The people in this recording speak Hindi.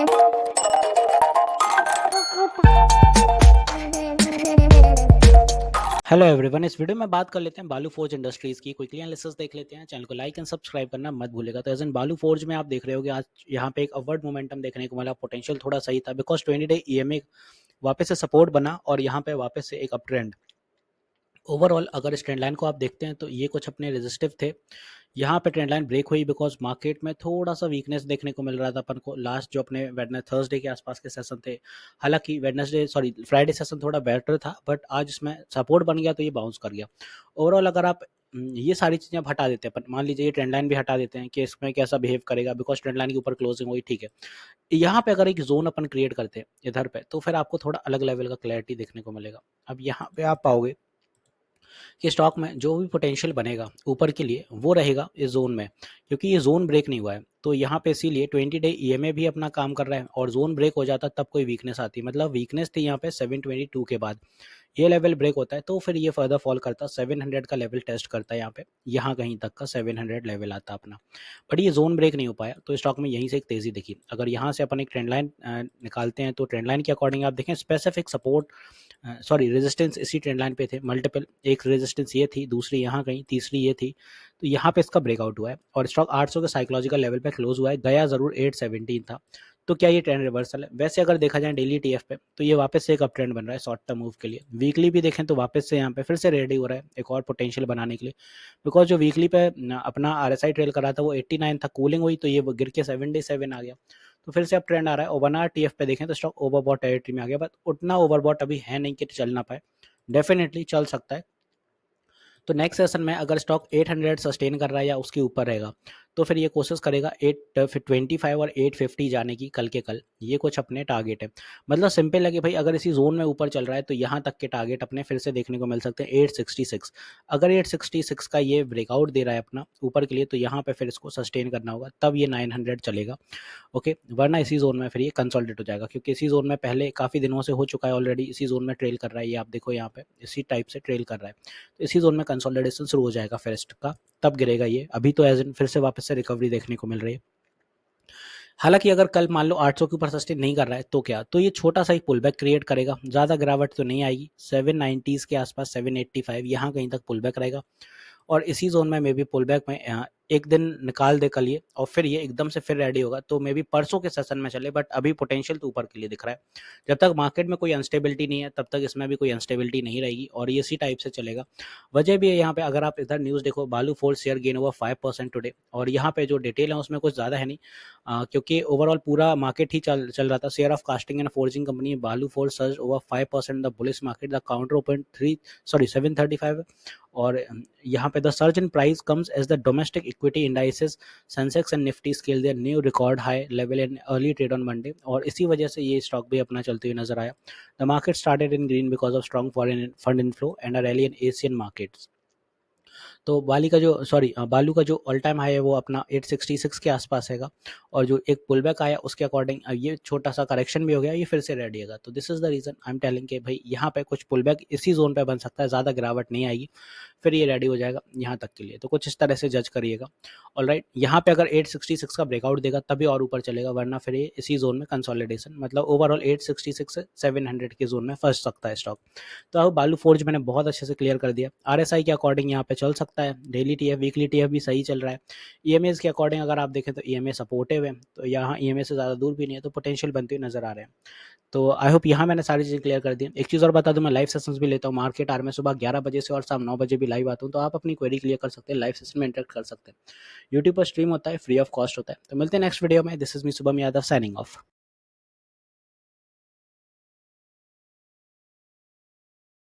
हेलो एवरीवन, इस वीडियो में बात कर लेते हैं बालू फोर्ज इंडस्ट्रीज की। क्विकली एनालिसिस देख लेते हैं। चैनल को लाइक एंड सब्सक्राइब करना मत भूलेगा। तो एज इन बालू फोर्ज में आप देख रहे होगे आज यहाँ पे एक अपवर्ड मोमेंटम देखने को मिला। पोटेंशियल थोड़ा सही था बिकॉज 20 डे ईएमए वापस से सपोर्ट बना और यहाँ पे वापस से एक अप ट्रेंड। ओवरऑल अगर इस ट्रेंड लाइन को आप देखते हैं तो ये कुछ अपने रेजिस्टिव थे। यहाँ पे ट्रेंड लाइन ब्रेक हुई बिकॉज मार्केट में थोड़ा सा वीकनेस देखने को मिल रहा था अपन को लास्ट जो अपने वेडनेस थर्सडे के आसपास के सेशन थे। हालांकि फ्राइडे सेशन थोड़ा बेटर था बट आज इसमें सपोर्ट बन गया तो ये बाउंस कर गया। ओवरऑल अगर आप ये सारी चीज़ें आप हटा देते हैं, अपन मान लीजिए ये ट्रेंड लाइन भी हटा देते हैं कि इसमें कैसा बिहेव करेगा बिकॉज ट्रेंड लाइन के ऊपर क्लोजिंग हुई, ठीक है। यहाँ पे अगर एक जोन अपन क्रिएट करते हैं इधर पे तो फिर आपको थोड़ा अलग लेवल का क्लैरिटी देखने को मिलेगा। अब यहाँ पे आप पाओगे कि स्टॉक में जो भी पोटेंशियल बनेगा ऊपर के लिए वो रहेगा इस जोन में, क्योंकि ये जोन ब्रेक नहीं हुआ है। तो यहाँ पे इसीलिए 20 डे ईएमए भी अपना काम कर रहा है और जोन ब्रेक हो जाता तब कोई वीकनेस आती, मतलब वीकनेस थी यहाँ पे 722 के बाद। ये लेवल ब्रेक होता है तो फिर ये फर्दर फॉल करता, 700 का लेवल टेस्ट करता है यहाँ पे, यहाँ कहीं तक का 700 लेवल आता अपना। बट ये जोन ब्रेक नहीं हो पाया तो स्टॉक में यहीं से एक तेजी दिखी। अगर यहाँ से अपन एक ट्रेंड लाइन निकालते हैं तो ट्रेंड लाइन के अकॉर्डिंग आप देखें स्पेसिफिक सपोर्ट रेजिस्टेंस इसी ट्रेंड लाइन पे थे मल्टीपल। एक रेजिस्टेंस ये थी, दूसरी यहाँ कहीं, तीसरी ये थी। तो यहाँ पे इसका ब्रेकआउट हुआ है और स्टॉक 800 के साइकोलॉजिकल लेवल पे क्लोज हुआ है। गया जरूर 817 था। तो क्या ये ट्रेंड रिवर्सल है? वैसे अगर देखा जाए डेली टीएफ पे तो ये वापस से एक अप ट्रेंड बन रहा है शॉर्ट टर्म मूव के लिए। वीकली भी देखें तो वापस से यहाँ पे फिर से रेडी हो रहा है एक और पोटेंशियल बनाने के लिए, बिकॉज जो वीकली पे अपना आरएसआई ट्रेल कर रहा था वो 89 था, कूलिंग हुई तो ये गिर के 77 आ गया। तो फिर से अब ट्रेंड आ रहा है। और 1 आवर टीएफ पे देखें तो स्टॉक ओवरबॉट टेरिटरी में आ गया, बट उतना ओवरबॉट अभी है नहीं कि चल ना पाए। डेफिनेटली चल सकता है। तो नेक्स्ट सेशन में अगर स्टॉक 800 सस्टेन कर रहा है या उसके ऊपर रहेगा तो फिर ये कोशिश करेगा 825 और 850 जाने की कल के कल। ये कुछ अपने टारगेट है। मतलब सिंपल है कि भाई अगर इसी जोन में ऊपर चल रहा है तो यहाँ तक के टारगेट अपने फिर से देखने को मिल सकते हैं 866। अगर 866 का ये ब्रेकआउट दे रहा है अपना ऊपर के लिए तो यहाँ पे फिर इसको सस्टेन करना होगा, तब ये 900 चलेगा। ओके, वरना इसी जोन में फिर ये कंसोलिडेट हो जाएगा, क्योंकि इसी जोन में पहले काफ़ी दिनों से हो चुका है ऑलरेडी। इसी जोन में ट्रेल कर रहा है, ये आप देखो यहाँ पे इसी टाइप से ट्रेल कर रहा है। तो इसी जोन में कंसोलिडेशन शुरू हो जाएगा फेस्ट का, तब गिरेगा ये। अभी तो एज इन फिर से वापस से रिकवरी देखने को मिल रही है। हालांकि अगर कल मान लो 800 के ऊपर सस्टेन नहीं कर रहा है तो क्या, तो ये छोटा सा एक पुल बैक क्रिएट करेगा, ज़्यादा गिरावट तो नहीं आएगी। 790 के आसपास 785 यहाँ कहीं तक पुल बैक रहेगा और इसी जोन में मे बी पुल बैक में एक दिन निकाल दे कल ये और फिर ये एकदम से फिर रेडी होगा। तो मे बी परसों के सेशन में चले, बट अभी पोटेंशियल तो ऊपर के लिए दिख रहा है। जब तक मार्केट में कोई अनस्टेबिलिटी नहीं है तब तक इसमें भी कोई अनस्टेबिलिटी नहीं रहेगी और ये इसी टाइप से चलेगा। वजह भी है यहाँ पे, अगर आप इधर न्यूज़ देखो, बालू फोर्ज शेयर गेन हुआ 5% टुडे और यहाँ पे जो डिटेल है उसमें कुछ ज़्यादा है नहीं, क्योंकि ओवरऑल पूरा मार्केट ही चल रहा था। Share of casting and forging company Balu forge surge over 5% the bullish market, the counter open 735। और यहाँ पे the surge in price comes as the domestic equity indices Sensex and Nifty scale their new record high level in early trade on Monday, और इसी वजह से ये स्टॉक भी अपना चलते हुए नजर आया। The market started in green because of strong foreign fund inflow and a rally in Asian markets. तो बालू का जो ऑल टाइम हाई है वो अपना 866 के आसपास हैगा और जो एक पुल बैक आया उसके अकॉर्डिंग ये छोटा सा करेक्शन भी हो गया, ये फिर से रेडी होगा। तो this is the reason I am telling कि भाई यहाँ पे कुछ पुल बैक इसी जोन पे बन सकता है, ज़्यादा गिरावट नहीं आएगी, फिर ये रेडी हो जाएगा यहाँ तक के लिए। तो कुछ इस तरह से जज करिएगा। ऑलराइट, यहाँ पे अगर 866 का ब्रेकआउट देगा तभी और ऊपर चलेगा, वरना फिर ये इसी जोन में कंसोलिडेशन, मतलब ओवरऑल 866 से 700 के जोन में फंस सकता है स्टॉक। तो अब बालू फोर्ज मैंने बहुत अच्छे से क्लियर कर दिया। आरएसआई के अकॉर्डिंग यहाँ पे चल सकता है, डेली टीएफ वीकली टीएफ भी सही चल रहा है। ईएमए के अकॉर्डिंग अगर आप देखें तो ईएमए सपोर्टिव है, तो यहाँ ईएमए से ज़्यादा दूर भी नहीं है, तो पोटेंशियल बनते हुए नजर आ रहे हैं। तो आई होप यहाँ मैंने सारी चीज़ें क्लियर कर दी। एक चीज़ और बता दूं, मैं लाइव सेशंस भी लेता हूँ मार्केट आर में, सुबह 11 बजे से और शाम 9 बजे भी लाइव आता हूँ, तो आप अपनी क्वेरी क्लियर कर सकते हैं, लाइव सेशन में इंटरेक्ट कर सकते हैं। यूट्यूब पर स्ट्रीम होता है, फ्री ऑफ कॉस्ट होता है। तो मिलते हैं नेक्स्ट वीडियो में। This is me Shubham Yadav signing off.